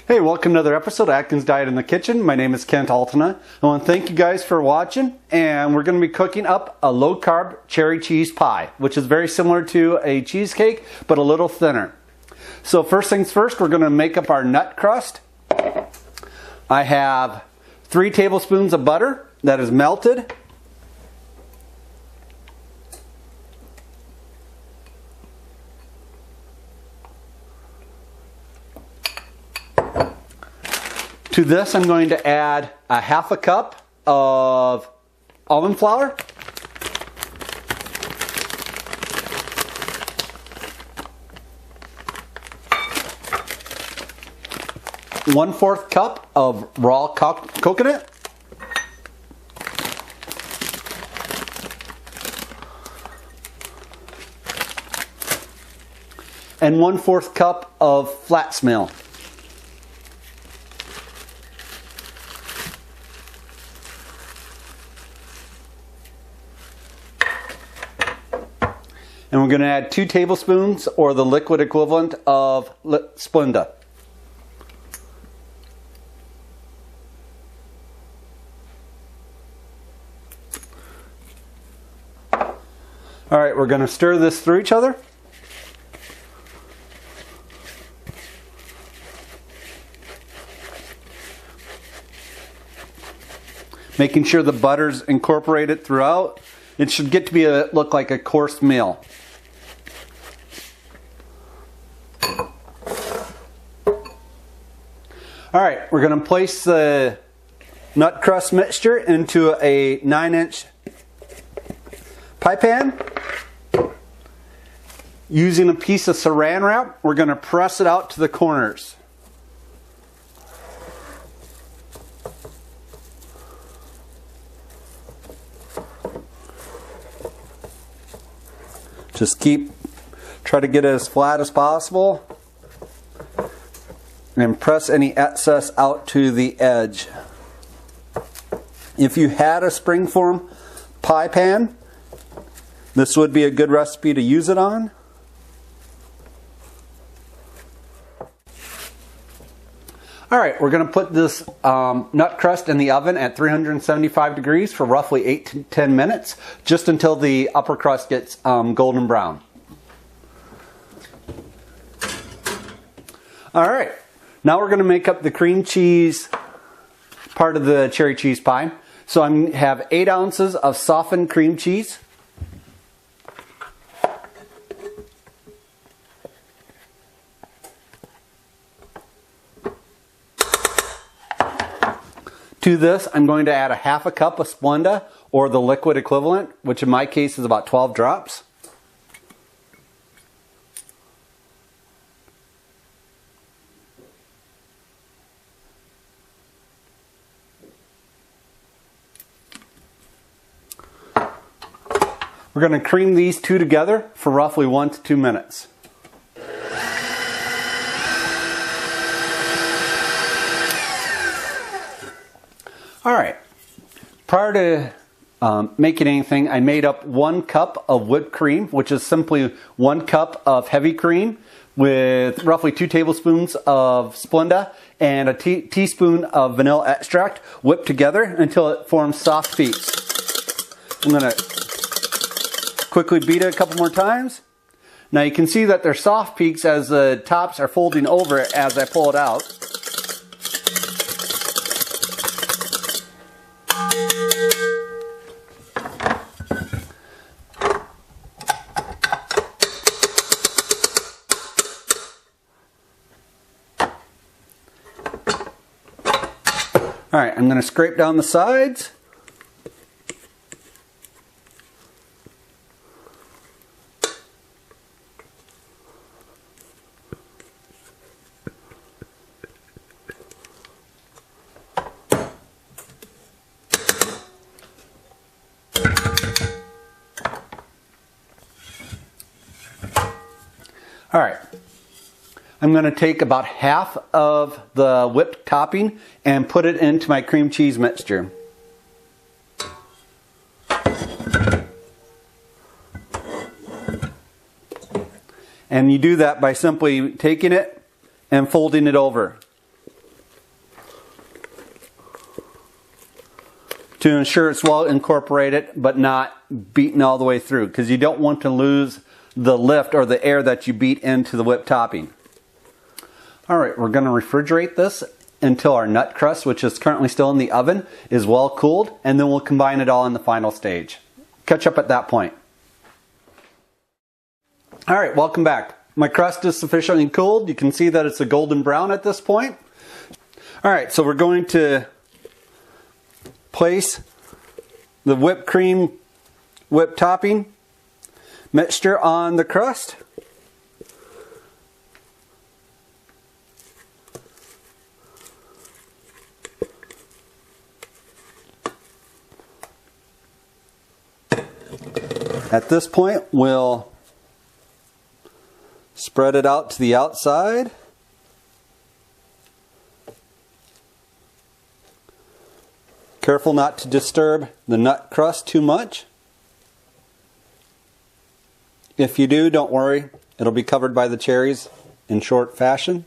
Hey, welcome to another episode of Atkins Diet in the Kitchen. My name is Kent Altena. I want to thank you guys for watching, and we're going to be cooking up a low-carb cherry cheese pie, which is very similar to a cheesecake, but a little thinner. So first things first, we're going to make up our nut crust. I have 3 tablespoons of butter that is melted. To this, I'm going to add a half a cup of almond flour, 1/4 cup of raw coconut, and 1/4 cup of flax meal. And we're going to add 2 tablespoons or the liquid equivalent of Splenda. Alright, we're going to stir this through each other. Making sure the butter's incorporated throughout. It should get to be look like a coarse meal. Alright, we're going to place the nut crust mixture into a 9-inch pie pan. Using a piece of saran wrap, we're going to press it out to the corners. Just try to get it as flat as possible. And press any excess out to the edge. If you had a springform pie pan, this would be a good recipe to use it on. Alright, we're going to put this nut crust in the oven at 375 degrees for roughly 8 to 10 minutes, just until the upper crust gets golden brown. Alright. Now we're going to make up the cream cheese part of the cherry cheese pie. So I have 8 ounces of softened cream cheese. To this, I'm going to add a half a cup of Splenda, or the liquid equivalent, which in my case is about 12 drops. We're going to cream these two together for roughly 1 to 2 minutes. Alright, prior to making anything, I made up 1 cup of whipped cream, which is simply 1 cup of heavy cream with roughly 2 tablespoons of Splenda and a teaspoon of vanilla extract, whipped together until it forms soft peaks. I'm going to quickly beat it a couple more times. Now you can see that they're soft peaks as the tops are folding over it as I pull it out. Alright, I'm going to scrape down the sides. Alright, I'm going to take about half of the whipped topping and put it into my cream cheese mixture. And you do that by simply taking it and folding it over. to ensure it's well incorporated but not beaten all the way through, because you don't want to lose the lift or the air that you beat into the whipped topping. Alright, we're going to refrigerate this until our nut crust, which is currently still in the oven, is well cooled, and then we'll combine it all in the final stage. Catch up at that point. Alright, welcome back. My crust is sufficiently cooled. You can see that it's a golden brown at this point. Alright, so we're going to place the whipped cream, whipped topping mixture on the crust. At this point, we'll spread it out to the outside. Careful not to disturb the nut crust too much. If you do, don't worry, it'll be covered by the cherries in short fashion.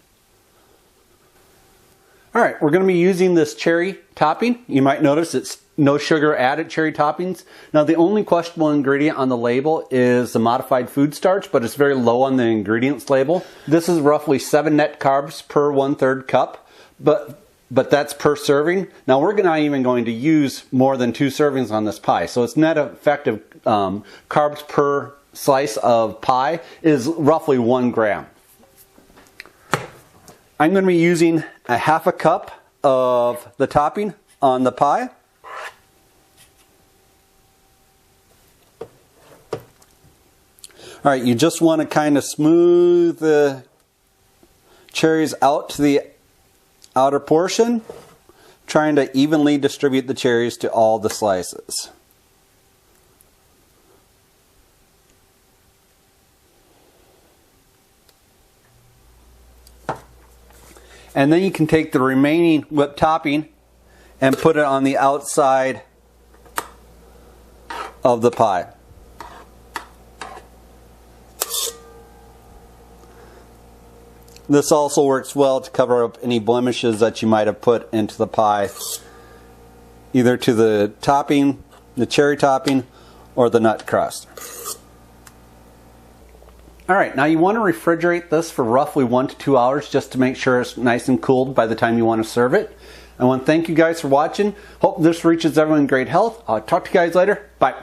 Alright, we're going to be using this cherry topping. You might notice it's no sugar added cherry toppings. Now the only questionable ingredient on the label is the modified food starch, but it's very low on the ingredients label. This is roughly 7 net carbs per 1/3 cup, but that's per serving. Now we're not even going to use more than 2 servings on this pie, so its net effective carbs per slice of pie is roughly 1 gram. I'm going to be using a 1/2 cup of the topping on the pie. Alright, you just want to kind of smooth the cherries out to the outer portion, trying to evenly distribute the cherries to all the slices. And then you can take the remaining whipped topping and put it on the outside of the pie. This also works well to cover up any blemishes that you might have put into the pie, either to the topping, the cherry topping, or the nut crust. Alright, now you want to refrigerate this for roughly 1 to 2 hours just to make sure it's nice and cooled by the time you want to serve it. I want to thank you guys for watching. Hope this reaches everyone in great health. I'll talk to you guys later. Bye.